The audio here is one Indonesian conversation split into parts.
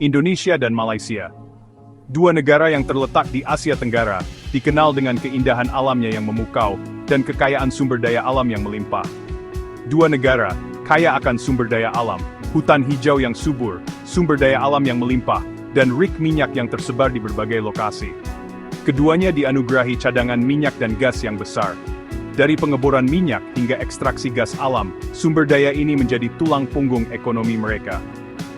Indonesia dan Malaysia. Dua negara yang terletak di Asia Tenggara, dikenal dengan keindahan alamnya yang memukau, dan kekayaan sumber daya alam yang melimpah. Dua negara, kaya akan sumber daya alam, hutan hijau yang subur, sumber daya alam yang melimpah, dan rig minyak yang tersebar di berbagai lokasi. Keduanya dianugerahi cadangan minyak dan gas yang besar. Dari pengeboran minyak hingga ekstraksi gas alam, sumber daya ini menjadi tulang punggung ekonomi mereka.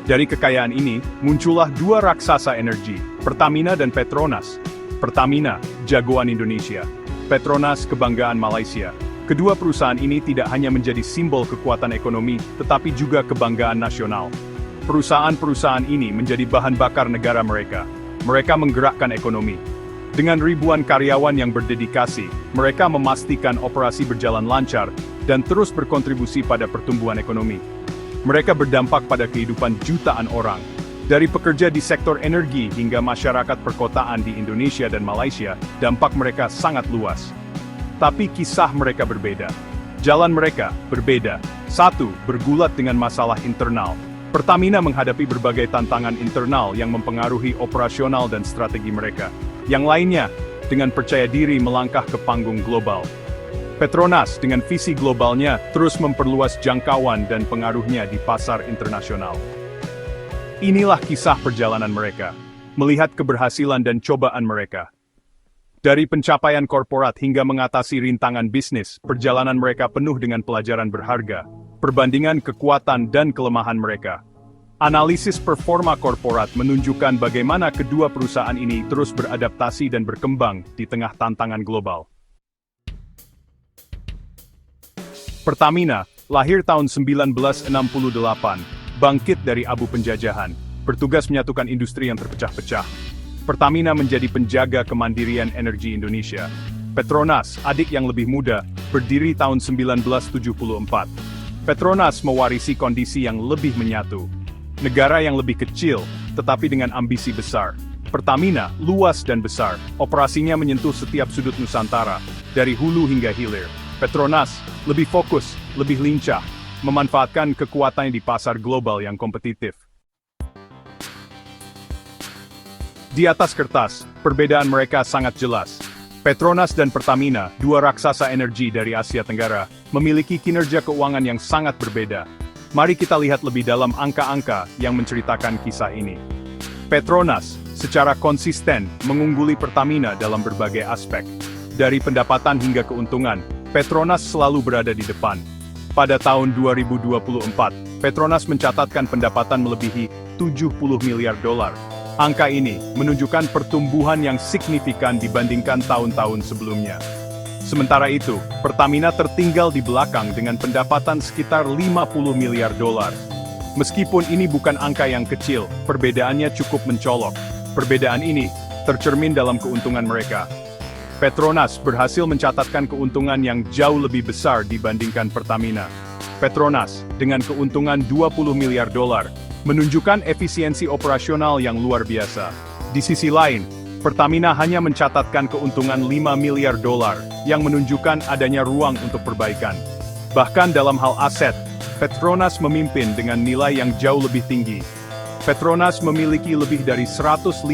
Dari kekayaan ini, muncullah dua raksasa energi, Pertamina dan Petronas. Pertamina, jagoan Indonesia. Petronas, kebanggaan Malaysia. Kedua perusahaan ini tidak hanya menjadi simbol kekuatan ekonomi, tetapi juga kebanggaan nasional. Perusahaan-perusahaan ini menjadi bahan bakar negara mereka. Mereka menggerakkan ekonomi. Dengan ribuan karyawan yang berdedikasi, mereka memastikan operasi berjalan lancar dan terus berkontribusi pada pertumbuhan ekonomi. Mereka berdampak pada kehidupan jutaan orang, dari pekerja di sektor energi hingga masyarakat perkotaan di Indonesia dan Malaysia, dampak mereka sangat luas. Tapi kisah mereka berbeda. Jalan mereka berbeda. Satu, bergulat dengan masalah internal. Pertamina menghadapi berbagai tantangan internal yang mempengaruhi operasional dan strategi mereka. Yang lainnya, dengan percaya diri melangkah ke panggung global. Petronas dengan visi globalnya terus memperluas jangkauan dan pengaruhnya di pasar internasional. Inilah kisah perjalanan mereka, melihat keberhasilan dan cobaan mereka. Dari pencapaian korporat hingga mengatasi rintangan bisnis, perjalanan mereka penuh dengan pelajaran berharga, perbandingan kekuatan dan kelemahan mereka. Analisis performa korporat menunjukkan bagaimana kedua perusahaan ini terus beradaptasi dan berkembang di tengah tantangan global. Pertamina, lahir tahun 1968, bangkit dari abu penjajahan, bertugas menyatukan industri yang terpecah-pecah. Pertamina menjadi penjaga kemandirian energi Indonesia. Petronas, adik yang lebih muda, berdiri tahun 1974. Petronas mewarisi kondisi yang lebih menyatu. Negara yang lebih kecil, tetapi dengan ambisi besar. Pertamina, luas dan besar, operasinya menyentuh setiap sudut Nusantara, dari hulu hingga hilir. Petronas, lebih fokus, lebih lincah, memanfaatkan kekuatannya di pasar global yang kompetitif. Di atas kertas, perbedaan mereka sangat jelas. Petronas dan Pertamina, dua raksasa energi dari Asia Tenggara, memiliki kinerja keuangan yang sangat berbeda. Mari kita lihat lebih dalam angka-angka yang menceritakan kisah ini. Petronas, secara konsisten, mengungguli Pertamina dalam berbagai aspek. Dari pendapatan hingga keuntungan, Petronas selalu berada di depan. Pada tahun 2024, Petronas mencatatkan pendapatan melebihi 70 miliar dolar. Angka ini menunjukkan pertumbuhan yang signifikan dibandingkan tahun-tahun sebelumnya. Sementara itu, Pertamina tertinggal di belakang dengan pendapatan sekitar 50 miliar dolar. Meskipun ini bukan angka yang kecil, perbedaannya cukup mencolok. Perbedaan ini tercermin dalam keuntungan mereka. Petronas berhasil mencatatkan keuntungan yang jauh lebih besar dibandingkan Pertamina. Petronas, dengan keuntungan 20 miliar dolar, menunjukkan efisiensi operasional yang luar biasa. Di sisi lain, Pertamina hanya mencatatkan keuntungan 5 miliar dolar, yang menunjukkan adanya ruang untuk perbaikan. Bahkan dalam hal aset, Petronas memimpin dengan nilai yang jauh lebih tinggi. Petronas memiliki lebih dari 150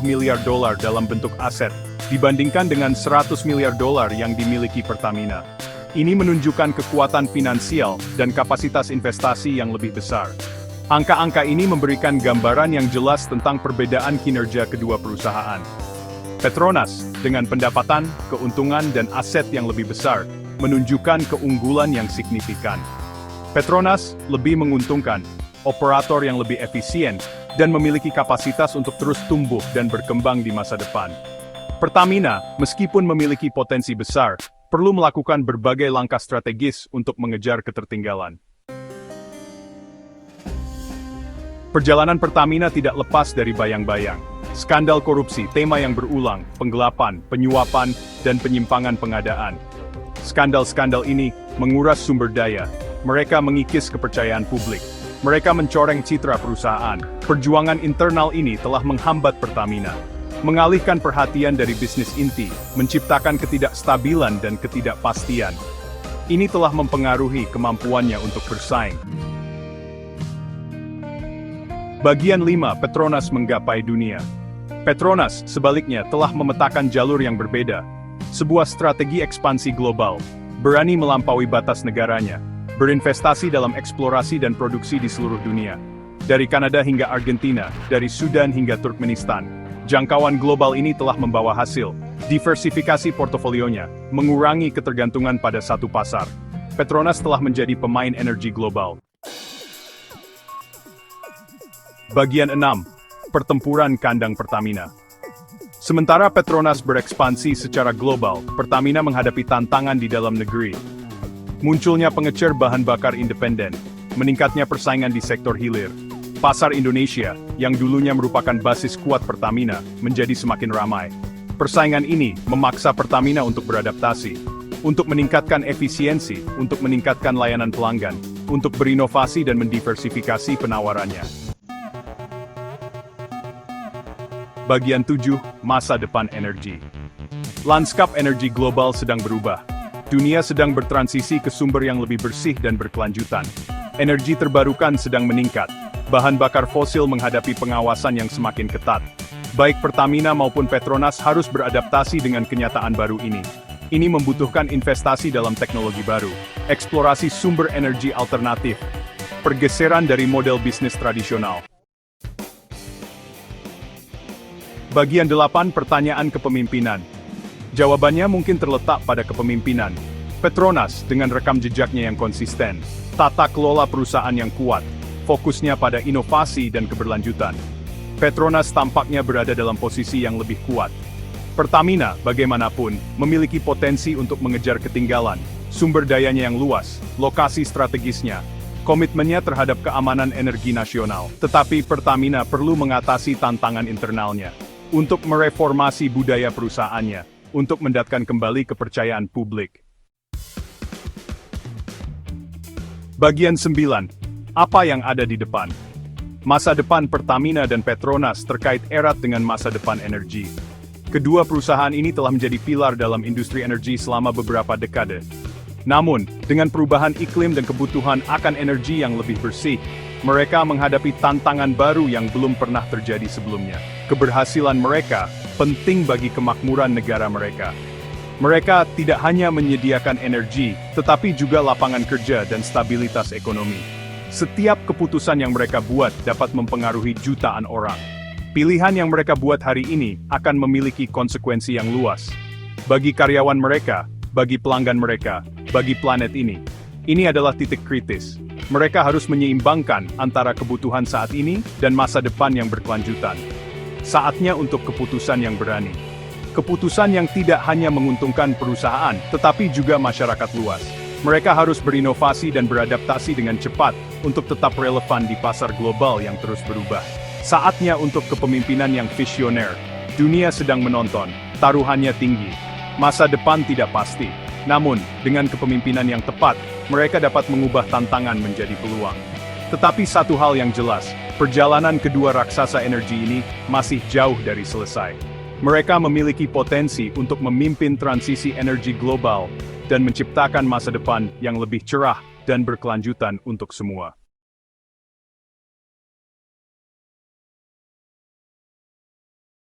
miliar dolar dalam bentuk aset, dibandingkan dengan 100 miliar dolar yang dimiliki Pertamina. Ini menunjukkan kekuatan finansial dan kapasitas investasi yang lebih besar. Angka-angka ini memberikan gambaran yang jelas tentang perbedaan kinerja kedua perusahaan. Petronas, dengan pendapatan, keuntungan dan aset yang lebih besar, menunjukkan keunggulan yang signifikan. Petronas lebih menguntungkan, operator yang lebih efisien, dan memiliki kapasitas untuk terus tumbuh dan berkembang di masa depan. Pertamina, meskipun memiliki potensi besar, perlu melakukan berbagai langkah strategis untuk mengejar ketertinggalan. Perjalanan Pertamina tidak lepas dari bayang-bayang. Skandal korupsi, tema yang berulang, penggelapan, penyuapan, dan penyimpangan pengadaan. Skandal-skandal ini menguras sumber daya. Mereka mengikis kepercayaan publik. Mereka mencoreng citra perusahaan. Perjuangan internal ini telah menghambat Pertamina, mengalihkan perhatian dari bisnis inti, menciptakan ketidakstabilan dan ketidakpastian. Ini telah mempengaruhi kemampuannya untuk bersaing. Bagian 5, Petronas menggapai dunia. Petronas, sebaliknya, telah memetakan jalur yang berbeda. Sebuah strategi ekspansi global, berani melampaui batas negaranya, berinvestasi dalam eksplorasi dan produksi di seluruh dunia. Dari Kanada hingga Argentina, dari Sudan hingga Turkmenistan, jangkauan global ini telah membawa hasil. Diversifikasi portofolionya, mengurangi ketergantungan pada satu pasar. Petronas telah menjadi pemain energi global. Bagian 6. Pertempuran kandang Pertamina. Sementara Petronas berekspansi secara global, Pertamina menghadapi tantangan di dalam negeri. Munculnya pengecer bahan bakar independen, meningkatnya persaingan di sektor hilir. Pasar Indonesia, yang dulunya merupakan basis kuat Pertamina, menjadi semakin ramai. Persaingan ini memaksa Pertamina untuk beradaptasi, untuk meningkatkan efisiensi, untuk meningkatkan layanan pelanggan, untuk berinovasi dan mendiversifikasi penawarannya. Bagian 7, masa depan energi. Lanskap energi global sedang berubah. Dunia sedang bertransisi ke sumber yang lebih bersih dan berkelanjutan. Energi terbarukan sedang meningkat. Bahan bakar fosil menghadapi pengawasan yang semakin ketat. Baik Pertamina maupun Petronas harus beradaptasi dengan kenyataan baru ini. Ini membutuhkan investasi dalam teknologi baru, eksplorasi sumber energi alternatif, pergeseran dari model bisnis tradisional. Bagian 8, pertanyaan kepemimpinan. Jawabannya mungkin terletak pada kepemimpinan. Petronas, dengan rekam jejaknya yang konsisten, tata kelola perusahaan yang kuat, fokusnya pada inovasi dan keberlanjutan. Petronas tampaknya berada dalam posisi yang lebih kuat. Pertamina, bagaimanapun, memiliki potensi untuk mengejar ketinggalan, sumber dayanya yang luas, lokasi strategisnya, komitmennya terhadap keamanan energi nasional. Tetapi Pertamina perlu mengatasi tantangan internalnya, untuk mereformasi budaya perusahaannya, untuk mendatangkan kembali kepercayaan publik. Bagian 9. Apa yang ada di depan? Masa depan Pertamina dan Petronas terkait erat dengan masa depan energi. Kedua perusahaan ini telah menjadi pilar dalam industri energi selama beberapa dekade. Namun, dengan perubahan iklim dan kebutuhan akan energi yang lebih bersih, mereka menghadapi tantangan baru yang belum pernah terjadi sebelumnya. Keberhasilan mereka penting bagi kemakmuran negara mereka. Mereka tidak hanya menyediakan energi, tetapi juga lapangan kerja dan stabilitas ekonomi. Setiap keputusan yang mereka buat dapat mempengaruhi jutaan orang. Pilihan yang mereka buat hari ini akan memiliki konsekuensi yang luas. Bagi karyawan mereka, bagi pelanggan mereka, bagi planet ini. Ini adalah titik kritis. Mereka harus menyeimbangkan antara kebutuhan saat ini dan masa depan yang berkelanjutan. Saatnya untuk keputusan yang berani. Keputusan yang tidak hanya menguntungkan perusahaan, tetapi juga masyarakat luas. Mereka harus berinovasi dan beradaptasi dengan cepat untuk tetap relevan di pasar global yang terus berubah. Saatnya untuk kepemimpinan yang visioner. Dunia sedang menonton, taruhannya tinggi. Masa depan tidak pasti. Namun, dengan kepemimpinan yang tepat, mereka dapat mengubah tantangan menjadi peluang. Tetapi satu hal yang jelas, perjalanan kedua raksasa energi ini masih jauh dari selesai. Mereka memiliki potensi untuk memimpin transisi energi global dan menciptakan masa depan yang lebih cerah dan berkelanjutan untuk semua.